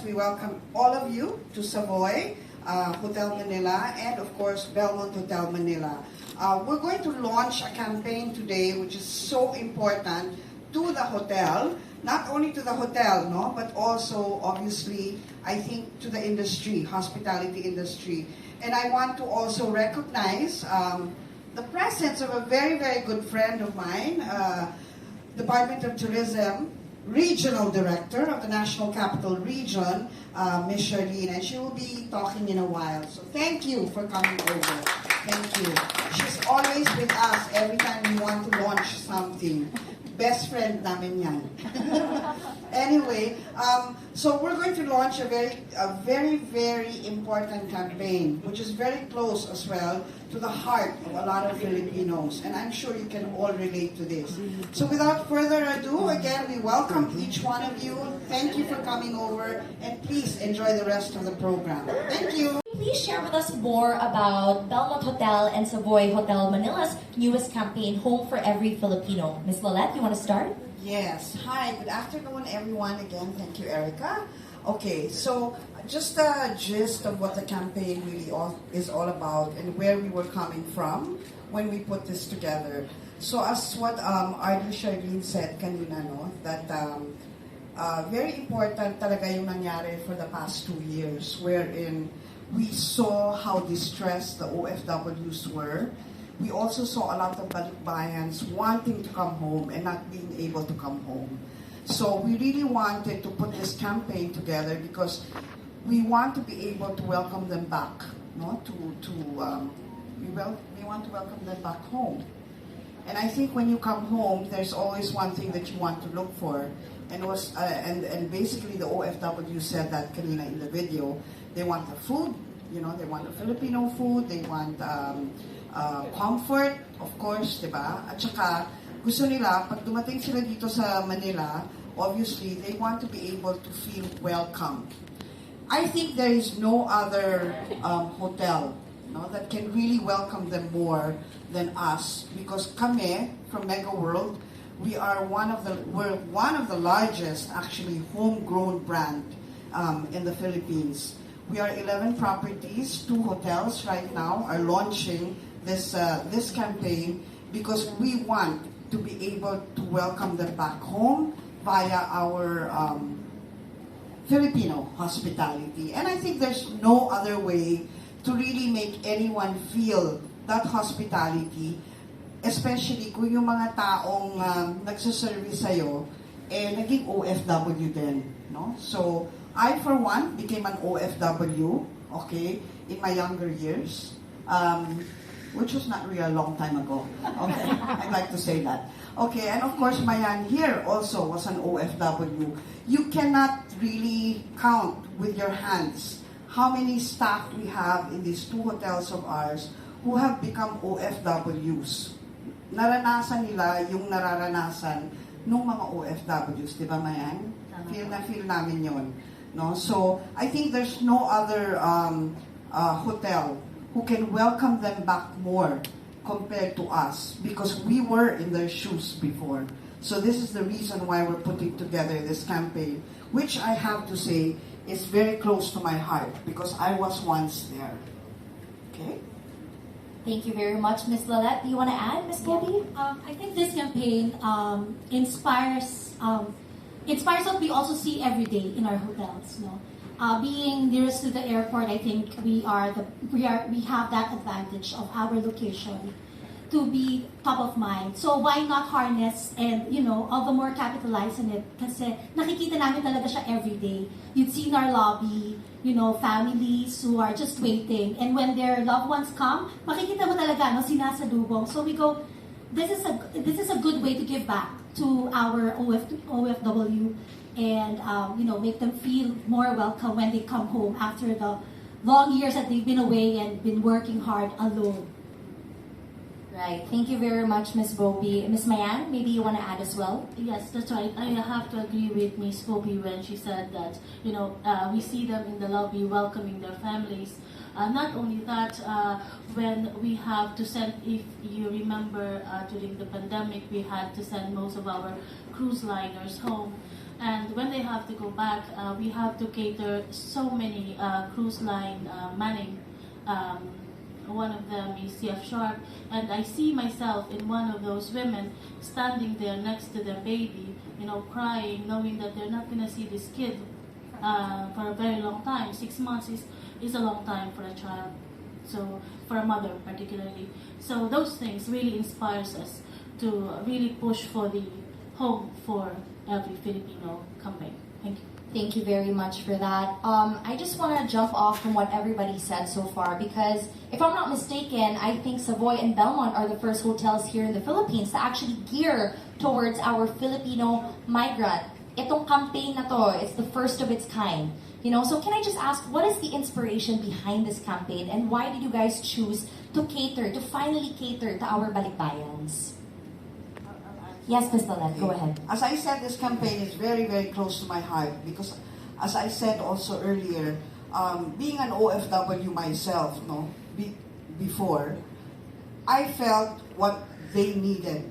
we welcome all of you to Savoy, Hotel Manila, and of course, Belmont Hotel Manila. We're going to launch a campaign today which is so important to the hotel, not only to the hotel, no, but also, obviously, I think to the industry, hospitality industry. And I want to also recognize the presence of a very, very good friend of mine, Department of Tourism, Regional Director of the National Capital Region, Ms. Charlene, and she will be talking in a while. So thank you for coming over. Thank you. She's always with us every time we want to launch something. Best friend namin yan. Anyway, so we're going to launch a very, very important campaign, which is very close as well to the heart of a lot of Filipinos, and I'm sure you can all relate to this. So without further ado, again, we welcome each one of you. Thank you for coming over, and please enjoy the rest of the program. Thank you. Please share with us more about Belmont Hotel and Savoy Hotel Manila's newest campaign, Home for Every Filipino. Ms. Lolette, you want to start? Yes. Hi, good afternoon, everyone. Again, thank you, Erica. Okay, so just a gist of what the campaign really is all about and where we were coming from when we put this together. So as what RD Charlene said kanina, no, that very important talaga yung nangyari for the past 2 years, wherein we saw how distressed the OFWs were. We also saw a lot of balikbayans wanting to come home and not being able to come home. So we really wanted to put this campaign together because we want to be able to welcome them back. No? We want to welcome them back home. And I think when you come home, there's always one thing that you want to look for. And basically the OFW said that kanina in the video. They want the food, you know, they want the Filipino food, they want comfort, of course, diba? At saka, gusto nila, pag dumating sila dito sa Manila, obviously, they want to be able to feel welcome. I think there is no other hotel, no, that can really welcome them more than us, because kami, from Mega World, we're one of the largest, actually, homegrown brand in the Philippines. We are 11 properties, 2 hotels right now are launching this campaign because we want to be able to welcome them back home via our Filipino hospitality. And I think there's no other way to really make anyone feel that hospitality, especially kung yung mga taong nagsaservice sa'yo, naging OFW din. No? So, I, for one, became an OFW, okay, in my younger years, which was not really a long time ago. Okay, I'd like to say that. Okay, and of course, Mayan here also was an OFW. You cannot really count with your hands how many staff we have in these 2 hotels of ours who have become OFWs. Naranasan nila yung nararanasan ng mga OFWs, di ba, Mayan? Feel namin yon. No? So, I think there's no other hotel who can welcome them back more compared to us because we were in their shoes before. So this is the reason why we're putting together this campaign, which I have to say is very close to my heart because I was once there. Okay? Thank you very much, Ms. Lolette. Do you want to add, Ms. Bobby? I think this campaign inspires what we also see every day in our hotels. No, being nearest to the airport, I think we have that advantage of our location to be top of mind. So why not harness and all the more capitalize on it? Kasi nakikita namin talaga siya every day. You'd see in our lobby, families who are just waiting, and when their loved ones come, makikita mo talaga sinasalubong. So we go, this is a good way to give back to our OFW and make them feel more welcome when they come home after the long years that they've been away and been working hard alone. Right. Thank you very much, Ms. Bobby. Ms. Mayan, maybe you want to add as well? Yes, that's right. I have to agree with Ms. Bobby when she said that, we see them in the lobby welcoming their families. Not only that, when we have to send, if you remember during the pandemic, we had to send most of our cruise liners home. And when they have to go back, we have to cater so many cruise line manning. One of them is CF Sharp, and I see myself in one of those women standing there next to their baby, crying, knowing that they're not gonna see this kid for a very long time. 6 months is a long time for a child, so for a mother particularly. So those things really inspires us to really push for the home for every Filipino campaign. Thank you. Thank you very much for that. I just want to jump off from what everybody said so far because, if I'm not mistaken, I think Savoy and Belmont are the first hotels here in the Philippines to actually gear towards our Filipino migrant. Itong campaign na to, it's the first of its kind. So can I just ask, what is the inspiration behind this campaign and why did you guys choose to finally cater to our balikbayans? Yes, Ms. Dalet, go ahead. As I said, this campaign is very, very close to my heart because, as I said also earlier, being an OFW myself, before, I felt what they needed.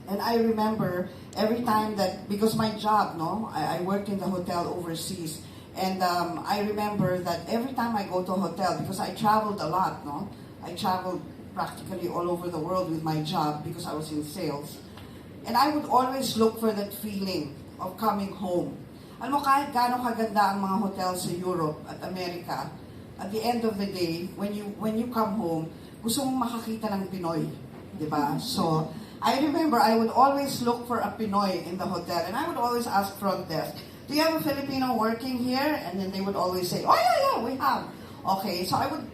And I remember every time that, because my job, I worked in the hotel overseas, and I remember that every time I go to a hotel, because I traveled a lot, I traveled practically all over the world with my job because I was in sales. And I would always look for that feeling of coming home. Alam mo, kahit gaano kaganda ang mga hotels sa Europe at America, at the end of the day, when you come home, gusto mong makakita ng Pinoy. Diba? So, I remember I would always look for a Pinoy in the hotel, and I would always ask front desk, do you have a Filipino working here? And then they would always say, oh yeah, we have. Okay, so I would,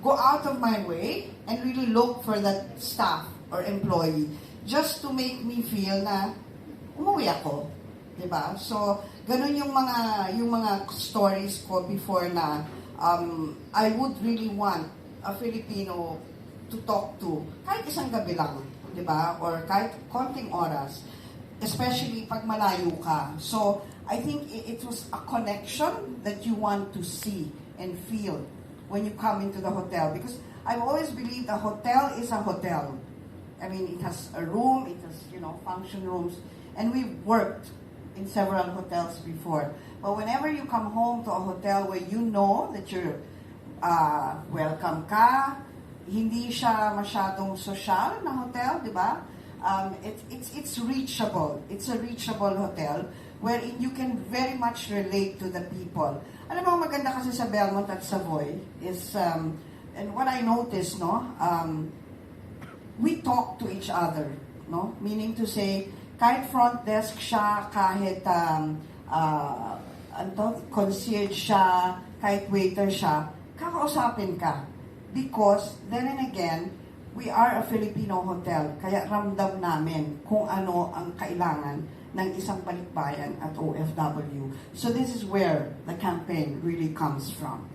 go out of my way and really look for that staff or employee just to make me feel na umuwi ako, 'di ba? So, ganun yung mga stories ko before na I would really want a Filipino to talk to kahit isang gabi lang, 'di ba? Or kahit konting oras, especially pag malayo ka. So, I think it was a connection that you want to see and feel when you come into the hotel, because I've always believed a hotel is a hotel. I mean, it has a room, it has, function rooms, and we've worked in several hotels before. But whenever you come home to a hotel where you know that you're welcome ka, hindi siya masyadong social na hotel, di ba? It's reachable. It's a reachable hotel wherein you can very much relate to the people. Alam mo, maganda kasi sa Belmont at Savoy is, and what I noticed, we talk to each other, Meaning to say, kahit front desk siya, kahit concierge siya, kahit waiter siya, kakausapin ka. Because, then and again, we are a Filipino hotel, kaya ramdam namin kung ano ang kailangan ng isang balikbayan at OFW. So this is where the campaign really comes from.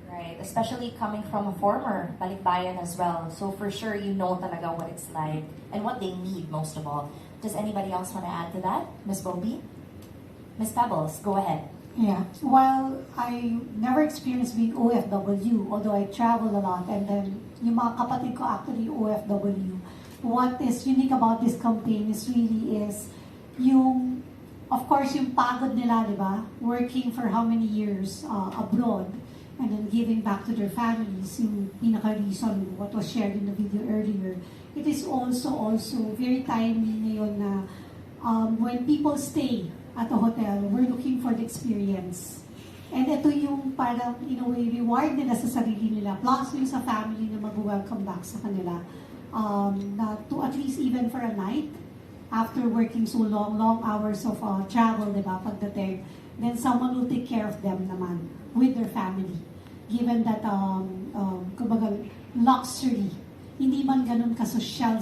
Right, especially coming from a former balikbayan as well. So for sure, you know talaga what it's like and what they need most of all. Does anybody else want to add to that? Ms. Bobby? Ms. Pebbles, go ahead. Yeah. While I never experienced being OFW, although I travel a lot, and then yung mga kapatid ko actually OFW, what is unique about this campaign is yung, of course, yung pagod nila, di ba? Working for how many years abroad, and then giving back to their families, yung pinaka-reason, what was shared in the video earlier. It is also very timely ngayon na when people stay at a hotel, we're looking for the experience. And ito yung parang, in a way, reward nila sa sarili nila, plus yung sa family na mag-welcome back sa kanila. Na to at least even for a night, after working so long hours of travel, di ba, pagdating, then someone will take care of them naman with their family. Given that, kumbaga, luxury, hindi man ganun ka-social,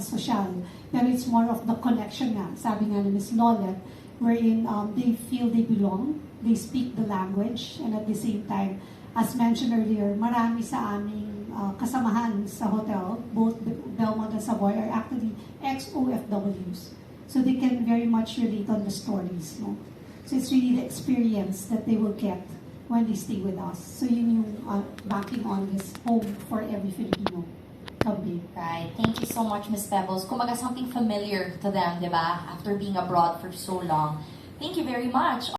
pero it's more of the connection nga, sabi nga ni Ms. Lolet, wherein they feel they belong, they speak the language, and at the same time, as mentioned earlier, marami sa aming kasamahan sa hotel, both Belmont and Savoy, are actually ex-OFWs. So they can very much relate on the stories, no? So it's really the experience that they will get when they stay with us. So yun yung backing on this home for every Filipino campaign. Right. Thank you so much, Ms. Pebbles. Kumaga something familiar to them, di ba? After being abroad for so long. Thank you very much.